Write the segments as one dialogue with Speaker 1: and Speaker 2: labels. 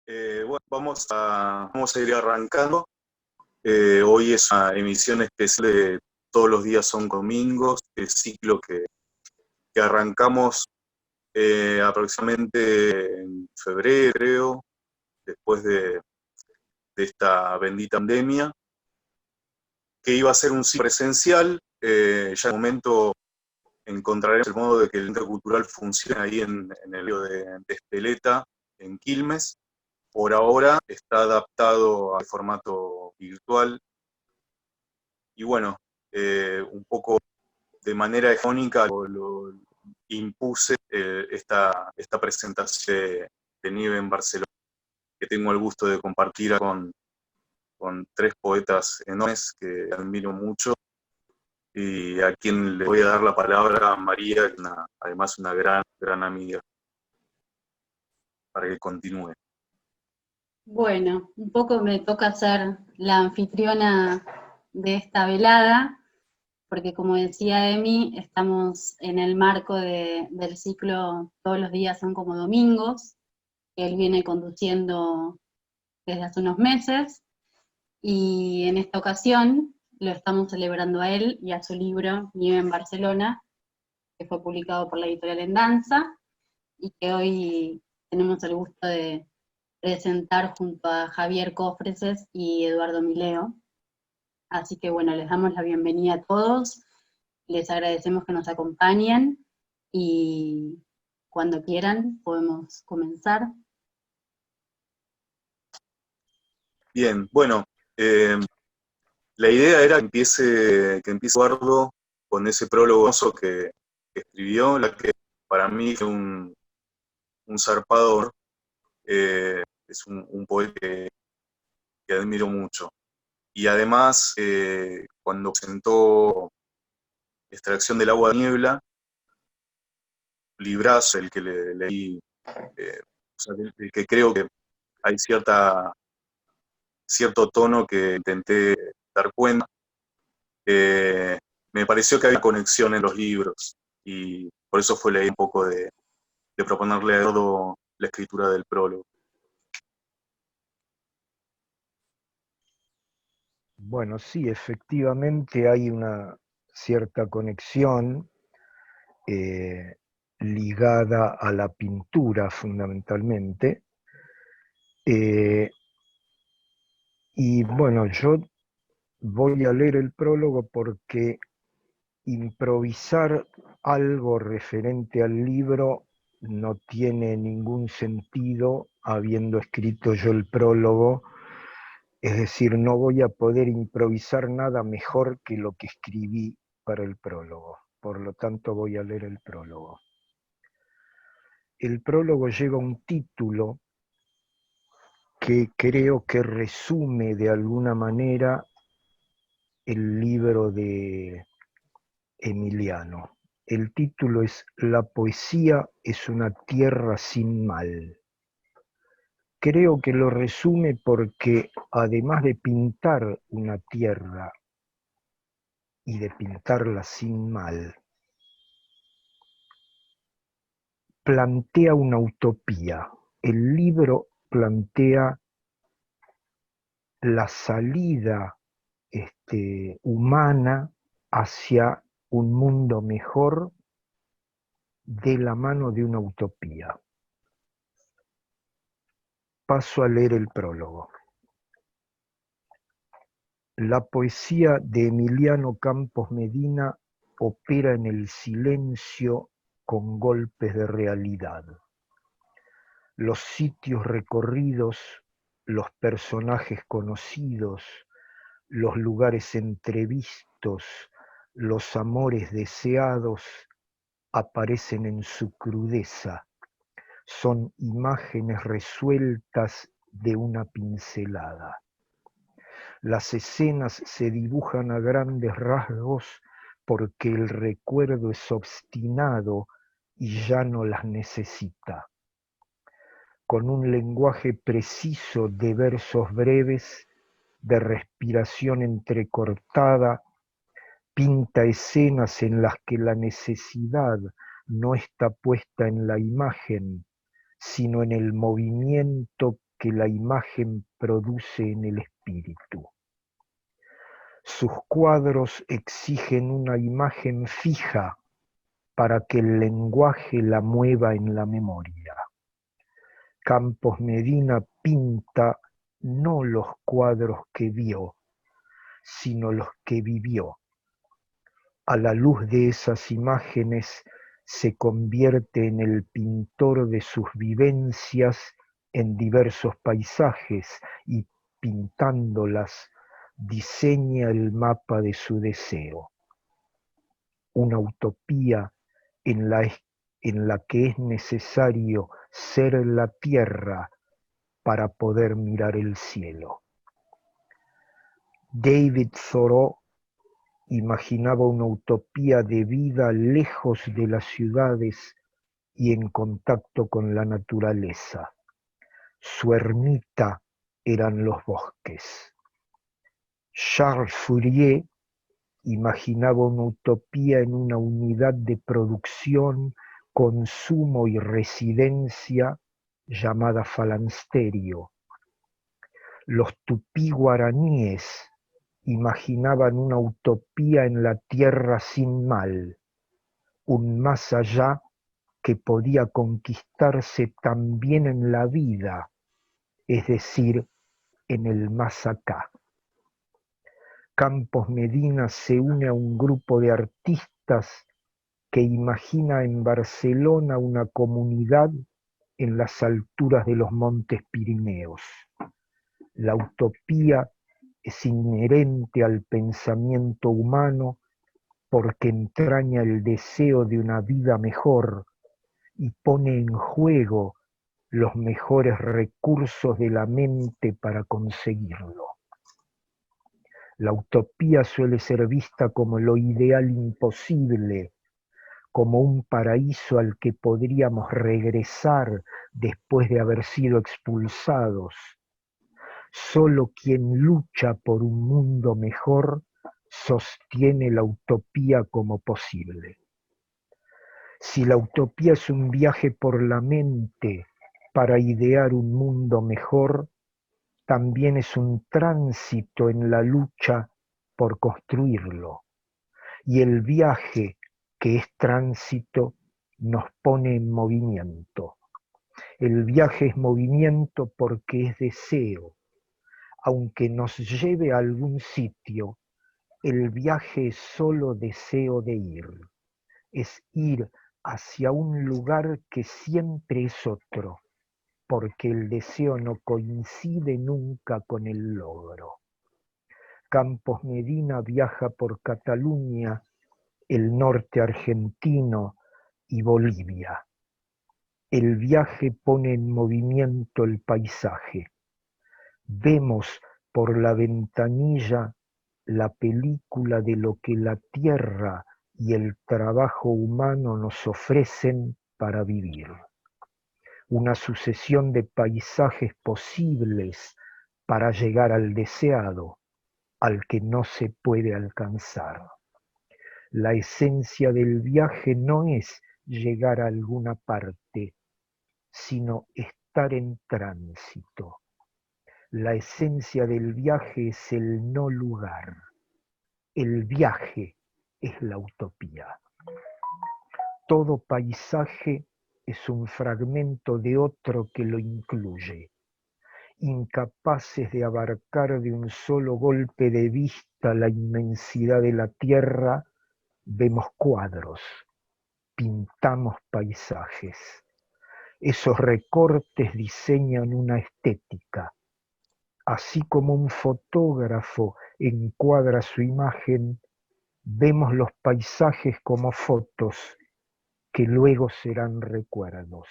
Speaker 1: Bueno, vamos a ir arrancando. Hoy es una emisión especial de Todos los días son domingos, el ciclo que arrancamos aproximadamente en febrero, creo, después de esta bendita pandemia, que iba a ser un ciclo presencial. Ya en el momento encontraremos el modo de que el Centro Cultural funcione ahí en el río de Espeleta, en Quilmes. Por ahora está adaptado al formato virtual y bueno, un poco de manera hegemónica lo impuse esta presentación de Nieve en Barcelona, que tengo el gusto de compartir con tres poetas enormes que admiro mucho y a quien le voy a dar la palabra a María, además una gran amiga, para que continúe.
Speaker 2: Bueno, un poco me toca ser la anfitriona de esta velada, porque como decía Emi, estamos en el marco del ciclo Todos los días son como domingos, que él viene conduciendo desde hace unos meses, y en esta ocasión lo estamos celebrando a él y a su libro Nieve en Barcelona, que fue publicado por la editorial En Danza, y que hoy tenemos el gusto de presentar junto a Javier Cofreses y Eduardo Mileo. Así que bueno, les damos la bienvenida a todos, les agradecemos que nos acompañen y cuando quieran podemos comenzar.
Speaker 1: Bien, bueno, la idea era que empiece Eduardo con ese prólogo que escribió, la que para mí fue un zarpador, es un poeta que admiro mucho. Y además, cuando presentó Extracción del agua de niebla, librazo, el que leí, o sea, el que creo que hay cierto tono que intenté dar cuenta, eh, me pareció que había conexión en los libros y por eso fue leer un poco de proponerle a Eduardo la escritura del prólogo.
Speaker 3: Bueno, sí, efectivamente hay una cierta conexión eh, ligada a la pintura fundamentalmente. Y bueno, yo voy a leer el prólogo porque improvisar algo referente al libro no tiene ningún sentido habiendo escrito yo el prólogo. Es decir, no voy a poder improvisar nada mejor que lo que escribí para el prólogo. Por lo tanto, voy a leer el prólogo. El prólogo lleva un título que creo que resume de alguna manera el libro de Emiliano. El título es La poesía es una tierra sin mal. Creo que lo resume porque además de pintar una tierra y de pintarla sin mal, plantea una utopía. El libro plantea la salida humana hacia un mundo mejor de la mano de una utopía. Paso a leer el prólogo. La poesía de Emiliano Campos Medina opera en el silencio con golpes de realidad. Los sitios recorridos, los personajes conocidos, los lugares entrevistos, los amores deseados aparecen en su crudeza. Son imágenes resueltas de una pincelada. Las escenas se dibujan a grandes rasgos porque el recuerdo es obstinado y ya no las necesita. Con un lenguaje preciso de versos breves, de respiración entrecortada, pinta escenas en las que la necesidad no está puesta en la imagen, sino en el movimiento que la imagen produce en el espíritu. Sus cuadros exigen una imagen fija para que el lenguaje la mueva en la memoria. Campos Medina pinta no los cuadros que vio, sino los que vivió. A la luz de esas imágenes se convierte en el pintor de sus vivencias en diversos paisajes y pintándolas diseña el mapa de su deseo. Una utopía en la que es necesario ser la tierra para poder mirar el cielo. David Thoreau imaginaba una utopía de vida lejos de las ciudades y en contacto con la naturaleza. Su ermita eran los bosques. Charles Fourier imaginaba una utopía en una unidad de producción, consumo y residencia llamada falansterio. Los tupí guaraníes imaginaban una utopía en la tierra sin mal, un más allá que podía conquistarse también en la vida, es decir, en el más acá. Campos Medina se une a un grupo de artistas que imagina en Barcelona una comunidad en las alturas de los Montes Pirineos. La utopía es inherente al pensamiento humano porque entraña el deseo de una vida mejor y pone en juego los mejores recursos de la mente para conseguirlo. La utopía suele ser vista como lo ideal imposible, como un paraíso al que podríamos regresar después de haber sido expulsados. Solo quien lucha por un mundo mejor sostiene la utopía como posible. Si la utopía es un viaje por la mente para idear un mundo mejor, también es un tránsito en la lucha por construirlo. Y el viaje, que es tránsito, nos pone en movimiento. El viaje es movimiento porque es deseo. Aunque nos lleve a algún sitio, el viaje es solo deseo de ir. Es ir hacia un lugar que siempre es otro, porque el deseo no coincide nunca con el logro. Campos Medina viaja por Cataluña, el norte argentino y Bolivia. El viaje pone en movimiento el paisaje. Vemos por la ventanilla la película de lo que la tierra y el trabajo humano nos ofrecen para vivir. Una sucesión de paisajes posibles para llegar al deseado, al que no se puede alcanzar. La esencia del viaje no es llegar a alguna parte, sino estar en tránsito. La esencia del viaje es el no lugar. El viaje es la utopía. Todo paisaje es un fragmento de otro que lo incluye. Incapaces de abarcar de un solo golpe de vista la inmensidad de la tierra, vemos cuadros, pintamos paisajes. Esos recortes diseñan una estética. Así como un fotógrafo encuadra su imagen, vemos los paisajes como fotos que luego serán recuerdos.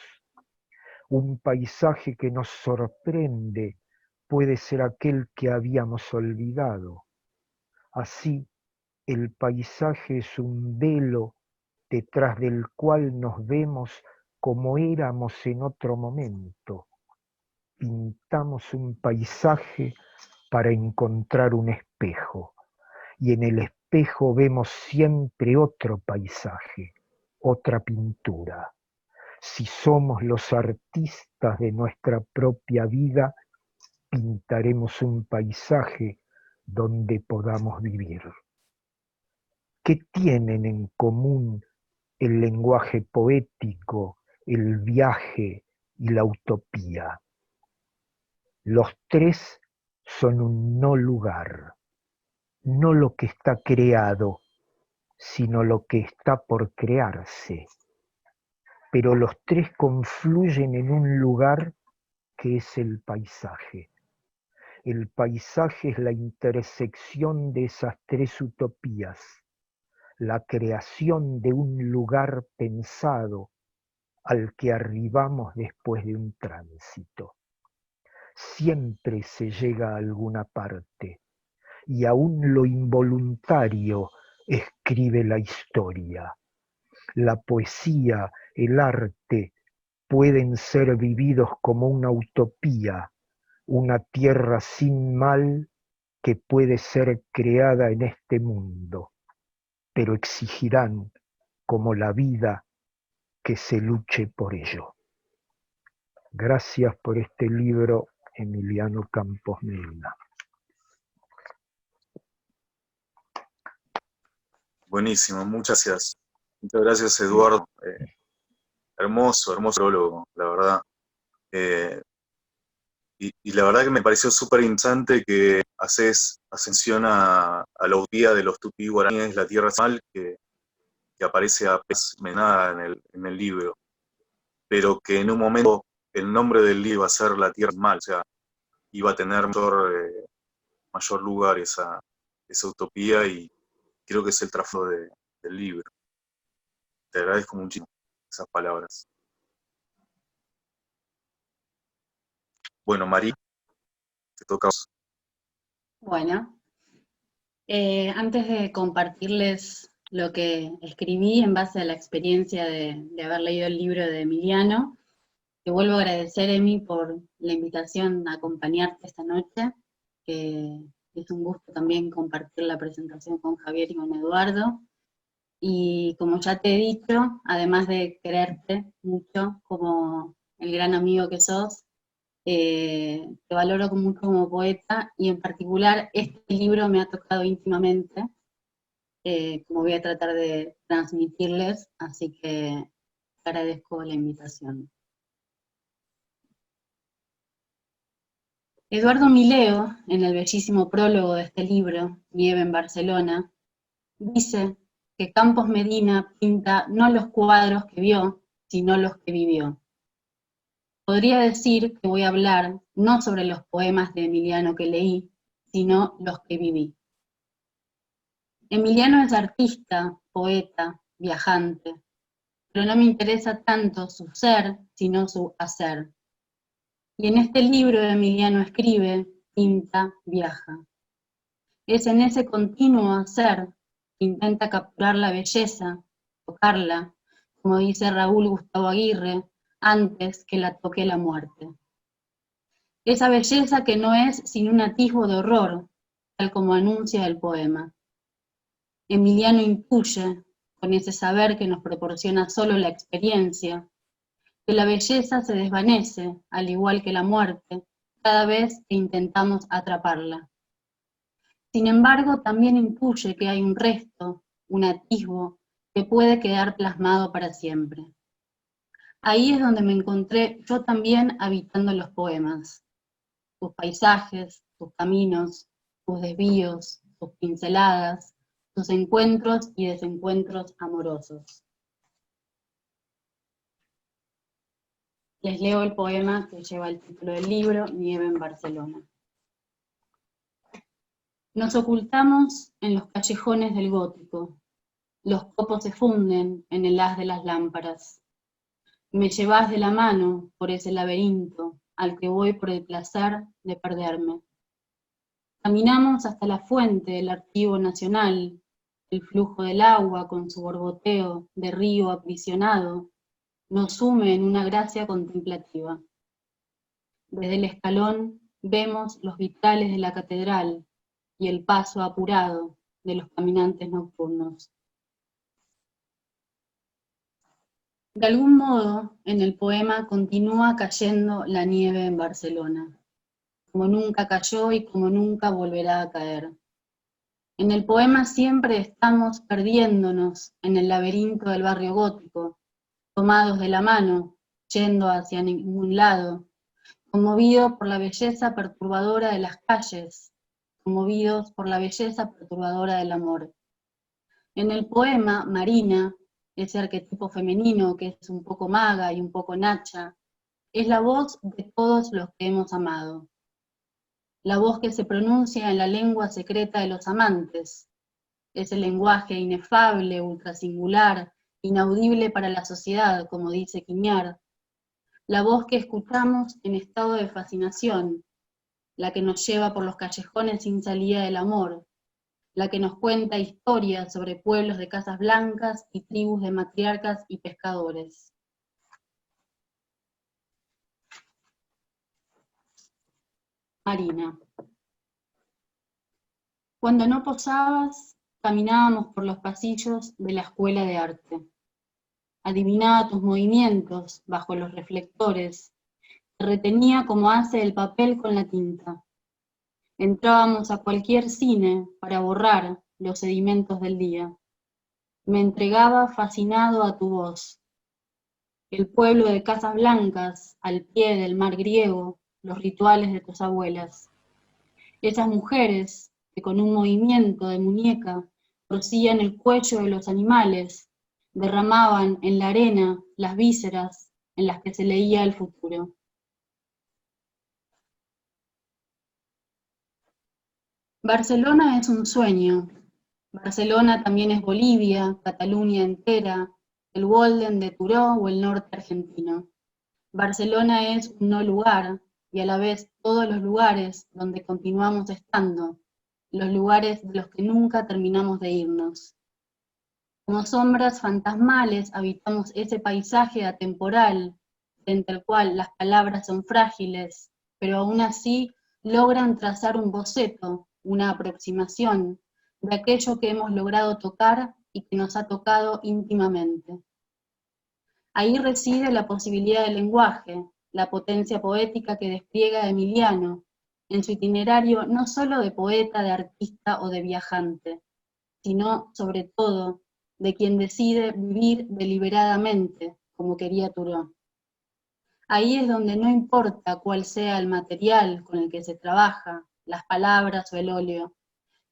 Speaker 3: Un paisaje que nos sorprende puede ser aquel que habíamos olvidado. Así, el paisaje es un velo detrás del cual nos vemos como éramos en otro momento. Pintamos un paisaje para encontrar un espejo, y en el espejo vemos siempre otro paisaje, otra pintura. Si somos los artistas de nuestra propia vida, pintaremos un paisaje donde podamos vivir. ¿Qué tienen en común el lenguaje poético, el viaje y la utopía? Los tres son un no lugar, no lo que está creado, sino lo que está por crearse. Pero los tres confluyen en un lugar que es el paisaje. El paisaje es la intersección de esas tres utopías, la creación de un lugar pensado al que arribamos después de un tránsito. Siempre se llega a alguna parte, y aún lo involuntario escribe la historia. La poesía, el arte, pueden ser vividos como una utopía, una tierra sin mal que puede ser creada en este mundo, pero exigirán, como la vida, que se luche por ello. Gracias por este libro, Emiliano Campos Medina.
Speaker 1: Buenísimo, muchas gracias. Muchas gracias, Eduardo. Hermoso, hermoso prólogo, la verdad. Y la verdad que me pareció súper interesante que haces ascensión a la utopía de los tupí guaraníes, la tierra mal, que aparece apenas menada en el libro, pero que en un momento el nombre del libro iba a ser La Tierra Mal, o sea, iba a tener mayor lugar esa utopía, y creo que es el trasfondo del libro. Te agradezco muchísimo esas palabras. Bueno, María, te toca.
Speaker 2: Bueno, antes de compartirles lo que escribí en base a la experiencia de haber leído el libro de Emiliano, te vuelvo a agradecer, Emi, por la invitación a acompañarte esta noche, que es un gusto también compartir la presentación con Javier y con Eduardo. Y como ya te he dicho, además de quererte mucho como el gran amigo que sos, te valoro mucho como poeta, y en particular este libro me ha tocado íntimamente, como voy a tratar de transmitirles, así que te agradezco la invitación. Eduardo Mileo, en el bellísimo prólogo de este libro, Nieve en Barcelona, dice que Campos Medina pinta no los cuadros que vio, sino los que vivió. Podría decir que voy a hablar no sobre los poemas de Emiliano que leí, sino los que viví. Emiliano es artista, poeta, viajante, pero no me interesa tanto su ser, sino su hacer. Y en este libro Emiliano escribe, pinta, viaja. Es en ese continuo hacer que intenta capturar la belleza, tocarla, como dice Raúl Gustavo Aguirre, antes que la toque la muerte. Esa belleza que no es sino un atisbo de horror, tal como anuncia el poema. Emiliano intuye, con ese saber que nos proporciona solo la experiencia, que la belleza se desvanece, al igual que la muerte, cada vez que intentamos atraparla. Sin embargo, también intuye que hay un resto, un atisbo, que puede quedar plasmado para siempre. Ahí es donde me encontré yo también habitando los poemas, sus paisajes, sus caminos, sus desvíos, sus pinceladas, sus encuentros y desencuentros amorosos. Les leo el poema que lleva el título del libro, Nieve en Barcelona. Nos ocultamos en los callejones del gótico. Los copos se funden en el haz de las lámparas. Me llevas de la mano por ese laberinto al que voy por el placer de perderme. Caminamos hasta la fuente del Archivo Nacional, el flujo del agua con su borboteo de río aprisionado nos sume en una gracia contemplativa. Desde el escalón vemos los vitrales de la catedral y el paso apurado de los caminantes nocturnos. De algún modo, en el poema continúa cayendo la nieve en Barcelona, como nunca cayó y como nunca volverá a caer. En el poema siempre estamos perdiéndonos en el laberinto del barrio gótico, tomados de la mano, yendo hacia ningún lado, conmovidos por la belleza perturbadora de las calles, conmovidos por la belleza perturbadora del amor. En el poema, Marina, ese arquetipo femenino que es un poco maga y un poco nacha, es la voz de todos los que hemos amado. La voz que se pronuncia en la lengua secreta de los amantes, ese lenguaje inefable, ultrasingular, inaudible para la sociedad, como dice Quiñar, la voz que escuchamos en estado de fascinación, la que nos lleva por los callejones sin salida del amor, la que nos cuenta historias sobre pueblos de casas blancas y tribus de matriarcas y pescadores. Marina. Cuando no posabas, caminábamos por los pasillos de la escuela de arte. Adivinaba tus movimientos bajo los reflectores, te retenía como hace el papel con la tinta. Entrábamos a cualquier cine para borrar los sedimentos del día. Me entregaba fascinado a tu voz. El pueblo de casas blancas, al pie del mar griego, los rituales de tus abuelas. Esas mujeres que con un movimiento de muñeca torcían el cuello de los animales, derramaban en la arena las vísceras en las que se leía el futuro. Barcelona es un sueño. Barcelona también es Bolivia, Cataluña entera, el Walden de Turó o el norte argentino. Barcelona es un no lugar y a la vez todos los lugares donde continuamos estando, los lugares de los que nunca terminamos de irnos. Como sombras fantasmales habitamos ese paisaje atemporal, frente al cual las palabras son frágiles, pero aún así logran trazar un boceto, una aproximación de aquello que hemos logrado tocar y que nos ha tocado íntimamente. Ahí reside la posibilidad del lenguaje, la potencia poética que despliega Emiliano, en su itinerario no solo de poeta, de artista o de viajante, sino, sobre todo, de quien decide vivir deliberadamente, como quería Turó. Ahí es donde no importa cuál sea el material con el que se trabaja, las palabras o el óleo,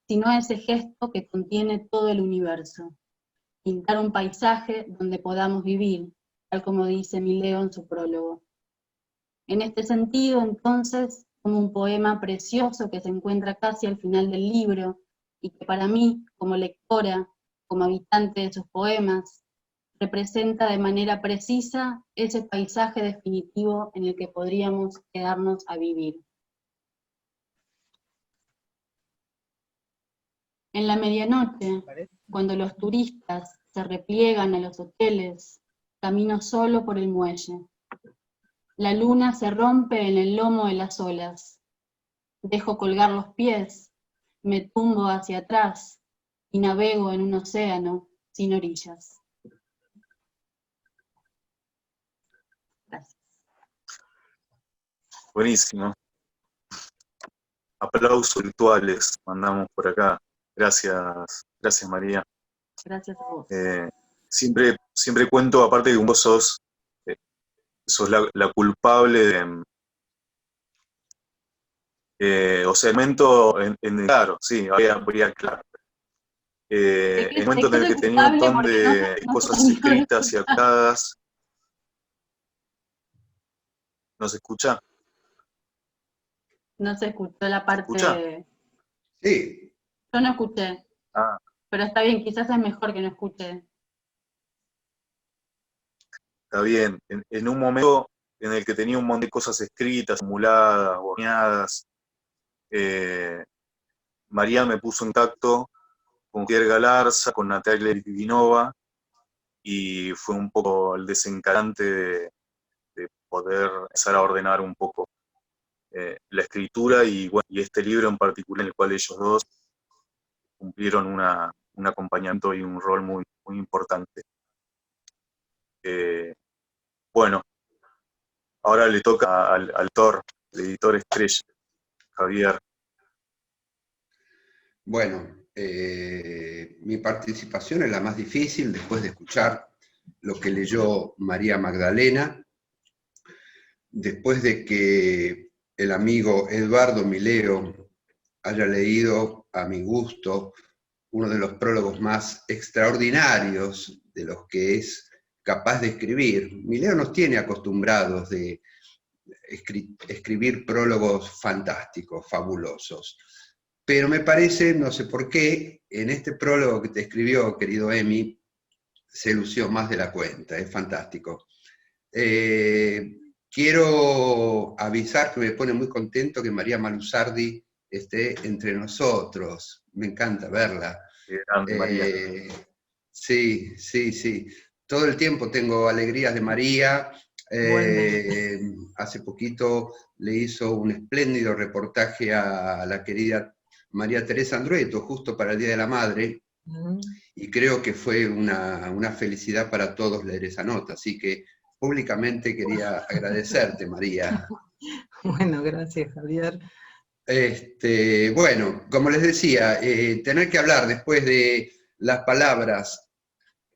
Speaker 2: sino ese gesto que contiene todo el universo. Pintar un paisaje donde podamos vivir, tal como dice Mileo en su prólogo. En este sentido, entonces, como un poema precioso que se encuentra casi al final del libro, y que para mí, como lectora, como habitante de sus poemas, representa de manera precisa ese paisaje definitivo en el que podríamos quedarnos a vivir. En la medianoche, cuando los turistas se repliegan a los hoteles, camino solo por el muelle. La luna se rompe en el lomo de las olas. Dejo colgar los pies, me tumbo hacia atrás y navego en un océano sin orillas. Gracias.
Speaker 1: Buenísimo. Aplausos virtuales mandamos por acá. Gracias, gracias María.
Speaker 2: Gracias a vos.
Speaker 1: Siempre cuento, aparte de que vos sos la culpable de, o sea, el momento, claro, sí, habría claro. El momento en el que tenía un montón de cosas escritas y actadas. ¿No se escucha?
Speaker 2: No se escuchó la parte...
Speaker 1: ¿Escucha?
Speaker 4: Sí.
Speaker 2: Yo no escuché.
Speaker 1: Ah.
Speaker 2: Pero está bien, quizás es mejor que no escuche.
Speaker 1: Está bien. En un momento en el que tenía un montón de cosas escritas, acumuladas, borneadas, María me puso en contacto con Pierre Galarza, con Natalia Livinova, y fue un poco el desencadenante de poder empezar a ordenar un poco la escritura y este libro en particular, en el cual ellos dos cumplieron un acompañamiento y un rol muy, muy importante. Bueno, ahora le toca al autor, el editor estrella, Javier.
Speaker 4: Bueno, mi participación es la más difícil después de escuchar lo que leyó María Magdalena, después de que el amigo Eduardo Mileo haya leído, a mi gusto, uno de los prólogos más extraordinarios de los que es capaz de escribir. Mileo nos tiene acostumbrados de escribir prólogos fantásticos, fabulosos. Pero me parece, no sé por qué, en este prólogo que te escribió, querido Emi, se lució más de la cuenta, es fantástico. Quiero avisar que me pone muy contento que María Malusardi esté entre nosotros, me encanta verla.
Speaker 1: Qué grande, María.
Speaker 4: Sí, sí, sí. Todo el tiempo tengo alegrías de María. Hace poquito le hizo un espléndido reportaje a la querida María Teresa Andrueto, justo para el Día de la Madre, y creo que fue una felicidad para todos leer esa nota, así que públicamente quería agradecerte, María.
Speaker 5: Bueno, gracias, Javier.
Speaker 4: Bueno, como les decía, tener que hablar después de las palabras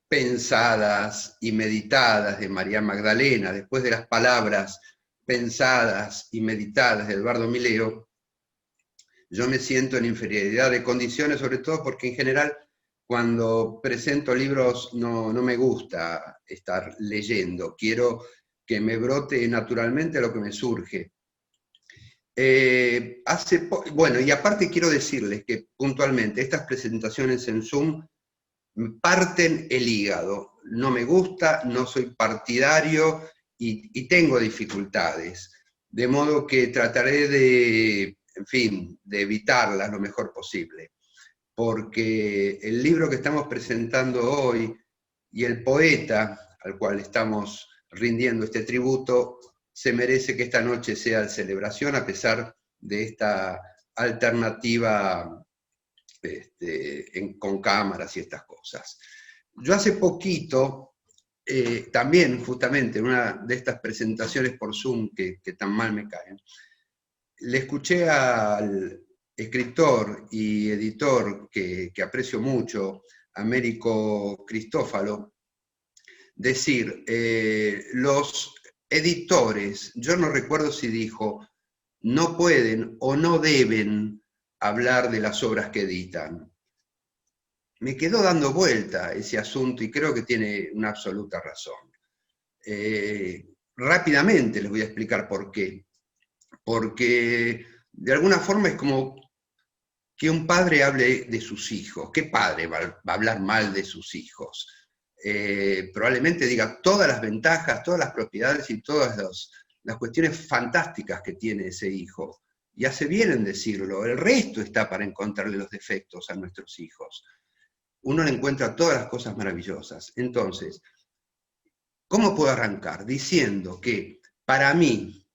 Speaker 4: pensadas y meditadas de María Magdalena, después de las palabras pensadas y meditadas de Eduardo Mileo, yo me siento en inferioridad de condiciones, sobre todo porque en general cuando presento libros no me gusta estar leyendo, quiero que me brote naturalmente lo que me surge. Bueno, y aparte quiero decirles que puntualmente estas presentaciones en Zoom parten el hígado. No me gusta, no soy partidario y tengo dificultades. De modo que trataré de, en fin, de evitarlas lo mejor posible. Porque el libro que estamos presentando hoy y el poeta al cual estamos rindiendo este tributo se merece que esta noche sea de celebración a pesar de esta alternativa con cámaras y estas cosas. Yo hace poquito, también justamente en una de estas presentaciones por Zoom que tan mal me caen, le escuché al escritor y editor que aprecio mucho, Américo Cristófalo, decir, los editores, yo no recuerdo si dijo, no pueden o no deben hablar de las obras que editan. Me quedó dando vuelta ese asunto y creo que tiene una absoluta razón. Rápidamente les voy a explicar por qué. Porque de alguna forma es como que un padre hable de sus hijos. ¿Qué padre va a hablar mal de sus hijos? Probablemente diga todas las ventajas, todas las propiedades y todas las cuestiones fantásticas que tiene ese hijo. Y hace bien en decirlo, el resto está para encontrarle los defectos a nuestros hijos. Uno le encuentra todas las cosas maravillosas. Entonces, ¿cómo puedo arrancar? Diciendo que para mí,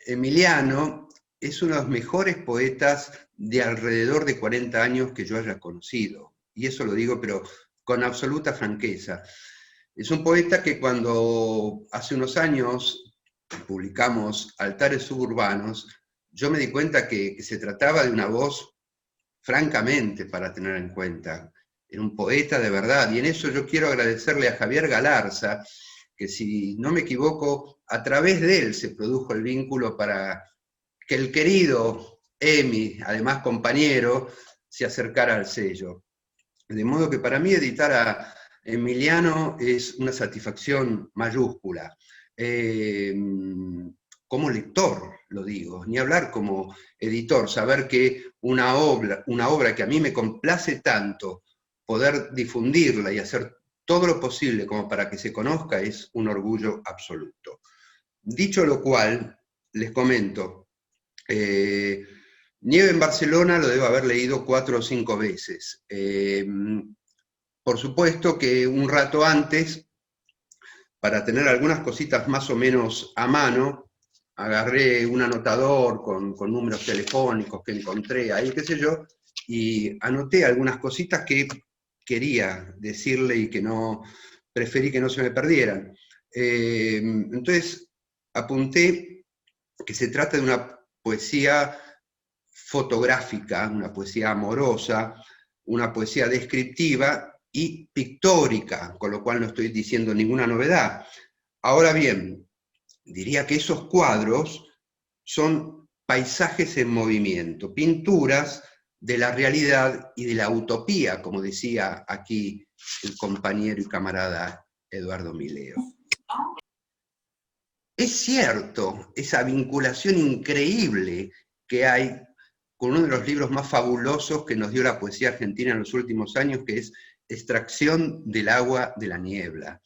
Speaker 4: Emiliano es uno de los mejores poetas de alrededor de 40 años que yo haya conocido. Y eso lo digo, pero con absoluta franqueza. Es un poeta que cuando hace unos años publicamos Altares Suburbanos, yo me di cuenta que se trataba de una voz francamente para tener en cuenta. Era un poeta de verdad, y en eso yo quiero agradecerle a Javier Galarza, que si no me equivoco, a través de él se produjo el vínculo para que el querido Emi, además compañero, se acercara al sello. De modo que para mí editar a Emiliano es una satisfacción mayúscula. Como lector, lo digo, ni hablar como editor, saber que una obra que a mí me complace tanto, poder difundirla y hacer todo lo posible como para que se conozca es un orgullo absoluto. Dicho lo cual, les comento, Nieve en Barcelona lo debo haber leído 4 o 5 veces. Por supuesto que un rato antes, para tener algunas cositas más o menos a mano, agarré un anotador con números telefónicos que encontré ahí, qué sé yo, y anoté algunas cositas que quería decirle y que no preferí que no se me perdieran. Entonces apunté que se trata de una poesía fotográfica, una poesía amorosa, una poesía descriptiva y pictórica, con lo cual no estoy diciendo ninguna novedad. Ahora bien, diría que esos cuadros son paisajes en movimiento, pinturas de la realidad y de la utopía, como decía aquí el compañero y camarada Eduardo Mileo. Es cierto esa vinculación increíble que hay con uno de los libros más fabulosos que nos dio la poesía argentina en los últimos años, que es Extracción del agua de la niebla,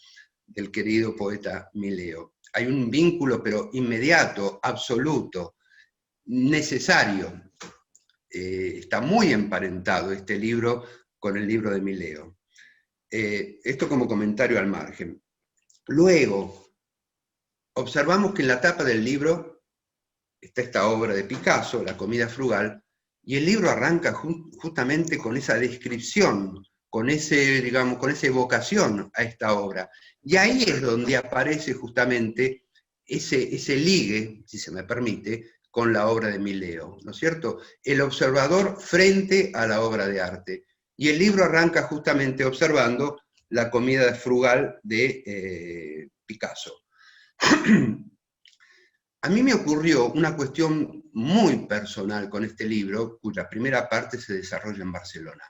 Speaker 4: del querido poeta Mileo. Hay un vínculo, pero inmediato, absoluto, necesario. Está muy emparentado este libro con el libro de Mileo. Esto como comentario al margen. Luego, observamos que en la tapa del libro está esta obra de Picasso, La comida frugal, y el libro arranca justamente con esa descripción, con esa evocación a esta obra. Y ahí es donde aparece justamente ese ligue, si se me permite, con la obra de Mileo, ¿no es cierto? El observador frente a la obra de arte. Y el libro arranca justamente observando la comida frugal de Picasso. A mí me ocurrió una cuestión muy personal con este libro, cuya primera parte se desarrolla en Barcelona.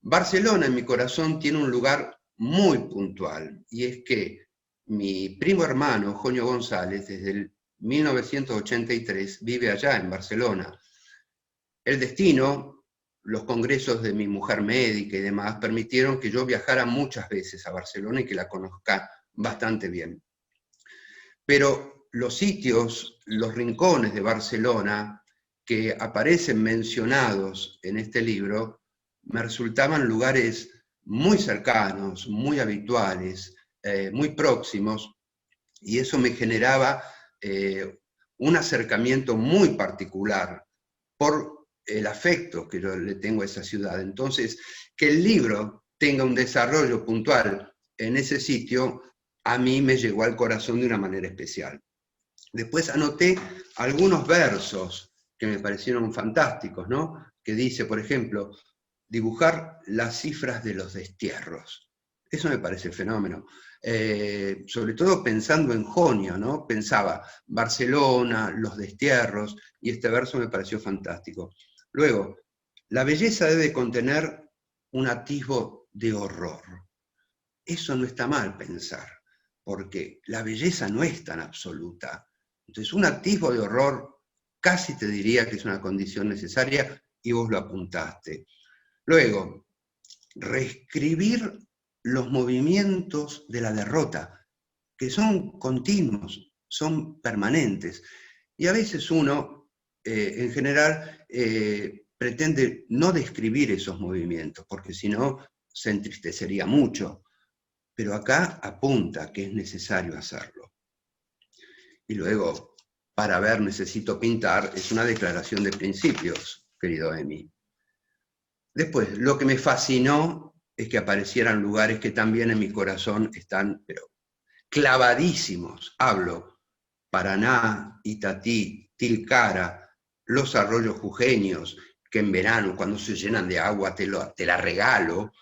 Speaker 4: Barcelona en mi corazón tiene un lugar muy puntual, y es que mi primo hermano, Joño González, desde el 1983 vive allá en Barcelona. El destino, los congresos de mi mujer médica y demás, permitieron que yo viajara muchas veces a Barcelona y que la conozca bastante bien. Pero los sitios, los rincones de Barcelona que aparecen mencionados en este libro, me resultaban lugares muy cercanos, muy habituales, muy próximos, y eso me generaba un acercamiento muy particular por el afecto que yo le tengo a esa ciudad. Entonces, que el libro tenga un desarrollo puntual en ese sitio, a mí me llegó al corazón de una manera especial. Después anoté algunos versos que me parecieron fantásticos, ¿no? Que dice, por ejemplo, dibujar las cifras de los destierros. Eso me parece fenómeno. Sobre todo pensando en Joño, ¿no? Pensaba Barcelona, los destierros, y este verso me pareció fantástico. Luego, la belleza debe contener un atisbo de horror. Eso no está mal pensar, porque la belleza no es tan absoluta. Entonces, un atisbo de horror casi te diría que es una condición necesaria, y vos lo apuntaste. Luego, reescribir los movimientos de la derrota, que son continuos, son permanentes. Y a veces uno, en general, pretende no describir esos movimientos, porque si no, se entristecería mucho. Pero acá apunta que es necesario hacerlo. Y luego, para ver necesito pintar, es una declaración de principios, querido Emi. Después, lo que me fascinó es que aparecieran lugares que también en mi corazón están, pero clavadísimos. Hablo Paraná, Itatí, Tilcara, los arroyos jujeños, que en verano, cuando se llenan de agua, te la regalo,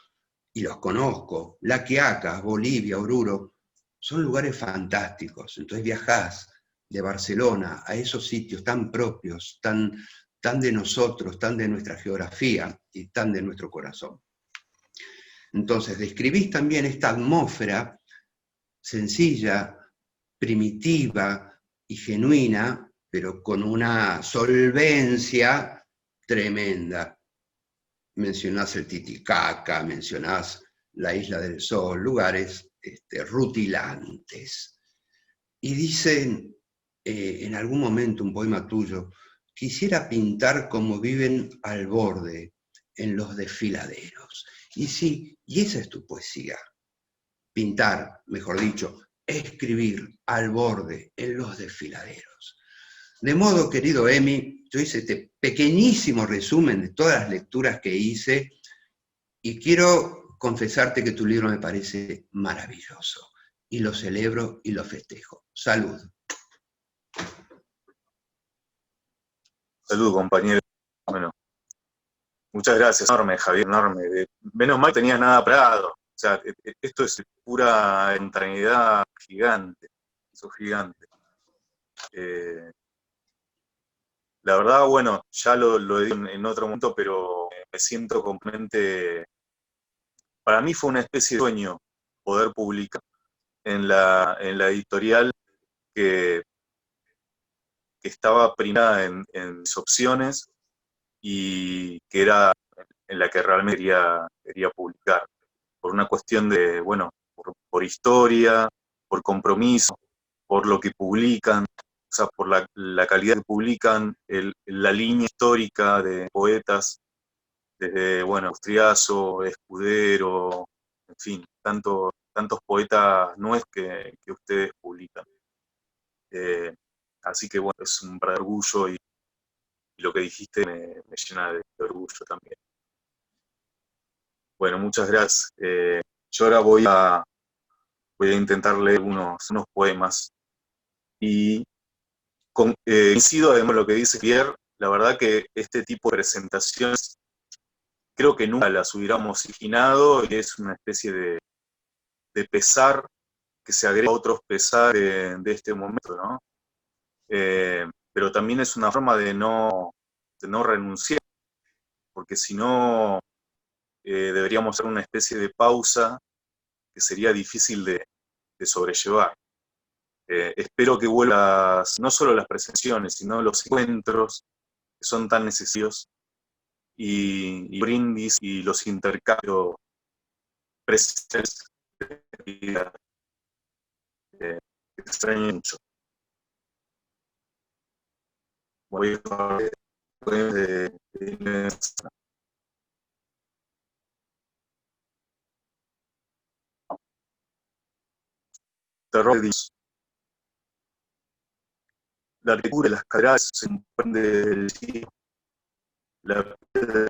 Speaker 4: y los conozco. La Quiaca, Bolivia, Oruro, son lugares fantásticos. Entonces viajás de Barcelona a esos sitios tan propios, tan de nosotros, tan de nuestra geografía y tan de nuestro corazón. Entonces, describís también esta atmósfera sencilla, primitiva y genuina, pero con una solvencia tremenda. Mencionás el Titicaca, mencionás la Isla del Sol, lugares rutilantes. Y dicen, en algún momento, un poema tuyo, quisiera pintar como viven al borde, en los desfiladeros. Y sí, y esa es tu poesía. Pintar, mejor dicho, escribir al borde, en los desfiladeros. De modo, querido Emi, yo hice este pequeñísimo resumen de todas las lecturas que hice, y quiero confesarte que tu libro me parece maravilloso. Y lo celebro y lo festejo. Salud.
Speaker 1: Salud, compañero. Bueno, muchas gracias. Enorme, Javier, enorme. Menos mal que tenías nada parado. O sea, esto es pura espontaneidad gigante. Eso es gigante. La verdad, bueno, ya lo he dicho en otro momento, pero me siento completamente... Para mí fue una especie de sueño poder publicar en la editorial que estaba primada en mis opciones y que era en la que realmente quería publicar. Por una cuestión de, bueno, por historia, por compromiso, por lo que publican, o sea, por la calidad que publican, la línea histórica de poetas, desde, bueno, Austriazo, Escudero, en fin, tantos poetas nuevos que ustedes publican. Así que, bueno, es un verdadero orgullo y lo que dijiste me llena de orgullo también. Bueno, muchas gracias. Yo ahora voy a intentar leer unos poemas. Y coincido además con lo que dice Pierre, la verdad que este tipo de presentaciones creo que nunca las hubiéramos imaginado y es una especie de pesar que se agrega a otros pesares de este momento, ¿no? Pero también es una forma de no renunciar, porque si no deberíamos hacer una especie de pausa que sería difícil de sobrellevar. Espero que vuelvas, no solo las presentaciones, sino los encuentros que son tan necesarios y brindis y los intercambios presenciales que extraño mucho. Voy a hablar de terror de Dios. La arquitectura de las catedrales se comprende del cielo. La piedra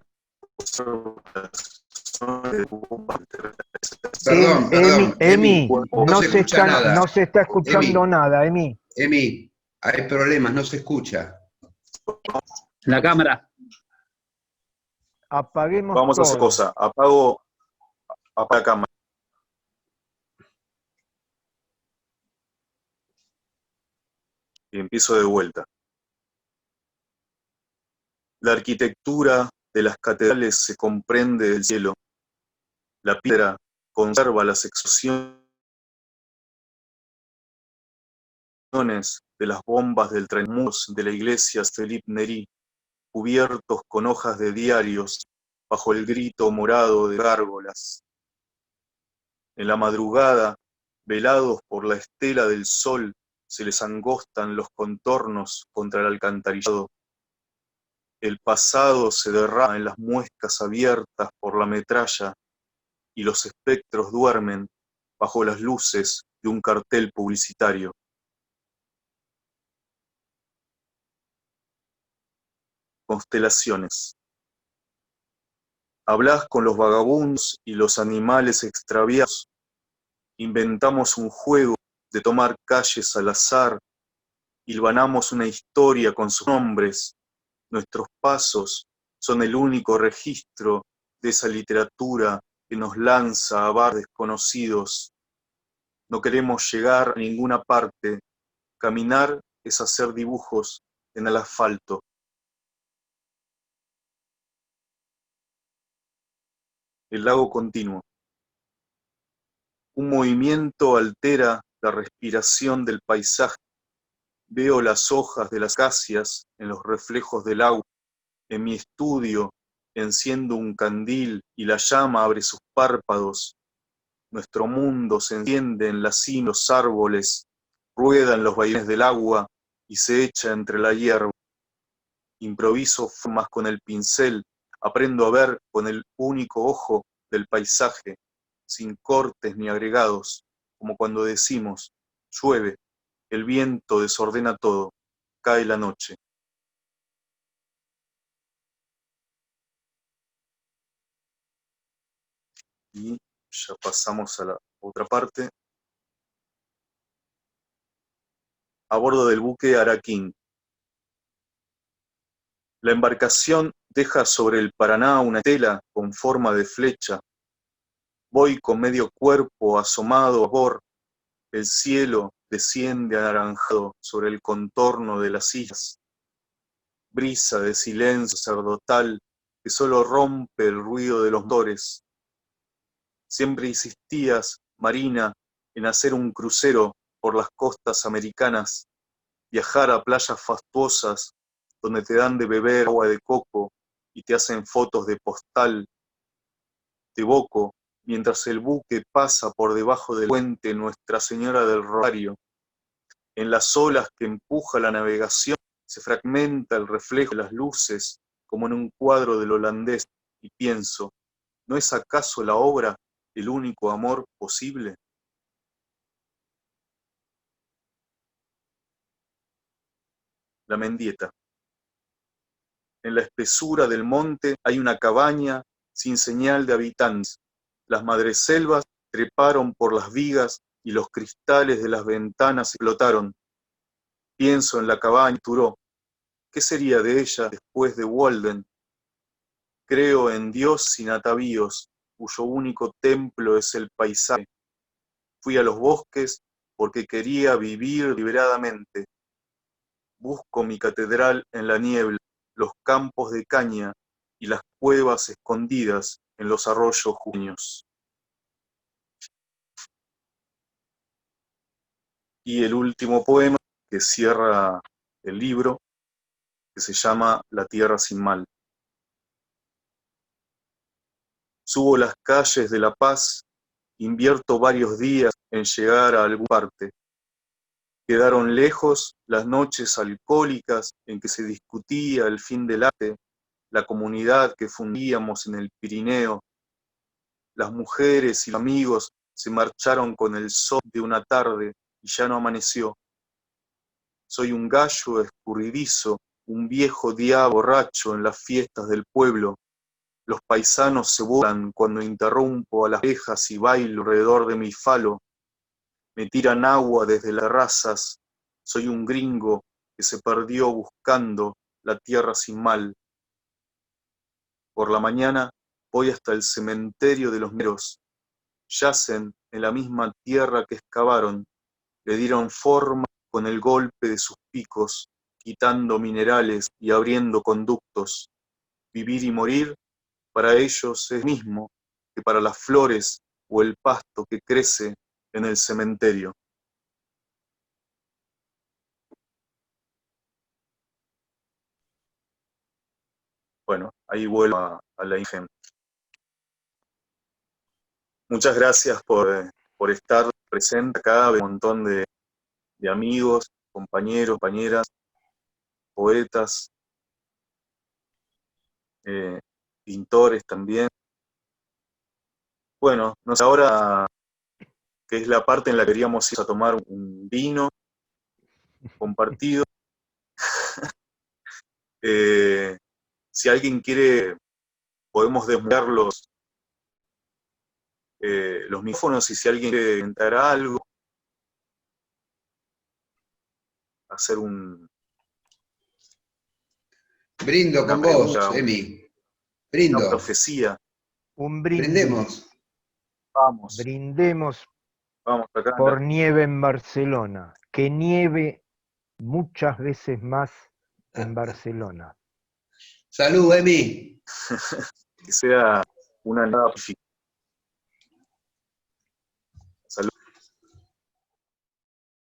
Speaker 4: Perdón,
Speaker 3: Emi,
Speaker 4: no se escucha nada.
Speaker 3: no se está escuchando nada, Emi.
Speaker 4: Emi, hay problemas, no se escucha.
Speaker 6: La cámara.
Speaker 3: Apaguemos
Speaker 1: Vamos a hacer
Speaker 3: todo.
Speaker 1: cosa, apago la cámara. Y empiezo de vuelta. La arquitectura de las catedrales se comprende del cielo. La piedra conserva las expresiones de las bombas del trenmus de la iglesia Philippe Neri, cubiertos con hojas de diarios bajo el grito morado de gárgolas. En la madrugada, velados por la estela del sol, se les angostan los contornos contra el alcantarillado. El pasado se derrama en las muescas abiertas por la metralla y los espectros duermen bajo las luces de un cartel publicitario. Constelaciones. Hablás con los vagabundos y los animales extraviados. Inventamos un juego de tomar calles al azar. Hilvanamos una historia con sus nombres. Nuestros pasos son el único registro de esa literatura que nos lanza a bar desconocidos. No queremos llegar a ninguna parte. Caminar es hacer dibujos en el asfalto. El lago continuo. Un movimiento altera la respiración del paisaje. Veo las hojas de las acacias en los reflejos del agua. En mi estudio enciendo un candil y la llama abre sus párpados. Nuestro mundo se enciende en la cima de los árboles, rueda en los vaivenes del agua y se echa entre la hierba. Improviso formas con el pincel, aprendo a ver con el único ojo del paisaje, sin cortes ni agregados, como cuando decimos, llueve, el viento desordena todo, cae la noche. Y ya pasamos a la otra parte. A bordo del buque Araquín. La embarcación deja sobre el Paraná una estela con forma de flecha. Voy con medio cuerpo asomado a bord. El cielo desciende anaranjado sobre el contorno de las islas. Brisa de silencio sacerdotal que solo rompe el ruido de los motores. Siempre insistías, Marina, en hacer un crucero por las costas americanas, viajar a playas fastuosas donde te dan de beber agua de coco y te hacen fotos de postal. Te evoco mientras el buque pasa por debajo del puente Nuestra Señora del Rosario. En las olas que empuja la navegación se fragmenta el reflejo de las luces como en un cuadro del holandés y pienso, ¿no es acaso la obra el único amor posible? La Mendieta. En la espesura del monte hay una cabaña sin señal de habitantes. Las madreselvas treparon por las vigas y los cristales de las ventanas explotaron. Pienso en la cabaña de Turó. ¿Qué sería de ella después de Walden? Creo en Dios sin atavíos, cuyo único templo es el paisaje. Fui a los bosques porque quería vivir liberadamente. Busco mi catedral en la niebla, los campos de caña y las cuevas escondidas en los arroyos jujeños. Y el último poema que cierra el libro, que se llama La tierra sin mal. Subo las calles de La Paz, invierto varios días en llegar a alguna parte. Quedaron lejos las noches alcohólicas en que se discutía el fin del arte, la comunidad que fundíamos en el Pirineo. Las mujeres y los amigos se marcharon con el sol de una tarde y ya no amaneció. Soy un gallo escurridizo, un viejo día borracho en las fiestas del pueblo. Los paisanos se burlan cuando interrumpo a las abejas y bailo alrededor de mi falo. Me tiran agua desde las terrazas. Soy un gringo que se perdió buscando la tierra sin mal. Por la mañana voy hasta el cementerio de los mineros. Yacen en la misma tierra que excavaron. Le dieron forma con el golpe de sus picos, quitando minerales y abriendo conductos. Vivir y morir para ellos es mismo que para las flores o el pasto que crece en el cementerio. Bueno, ahí vuelvo a la imagen. Muchas gracias por estar presente acá, un montón de amigos, compañeros, compañeras, poetas, pintores también. Bueno, no sé, ahora que es la parte en la que queríamos ir a tomar un vino compartido. Si alguien quiere, podemos desmutear los micrófonos y si alguien quiere entrar a algo, hacer
Speaker 4: Brindo
Speaker 1: una
Speaker 4: con
Speaker 1: pregunta,
Speaker 4: vos, Emi.
Speaker 1: una
Speaker 4: Brindo.
Speaker 1: profecía.
Speaker 3: Un brindis.
Speaker 4: Brindemos.
Speaker 1: Vamos,
Speaker 3: Brindemos
Speaker 1: vamos acá.
Speaker 3: por nieve en Barcelona. Que nieve muchas veces más en Barcelona.
Speaker 4: Salud, Emi.
Speaker 1: Que sea una nada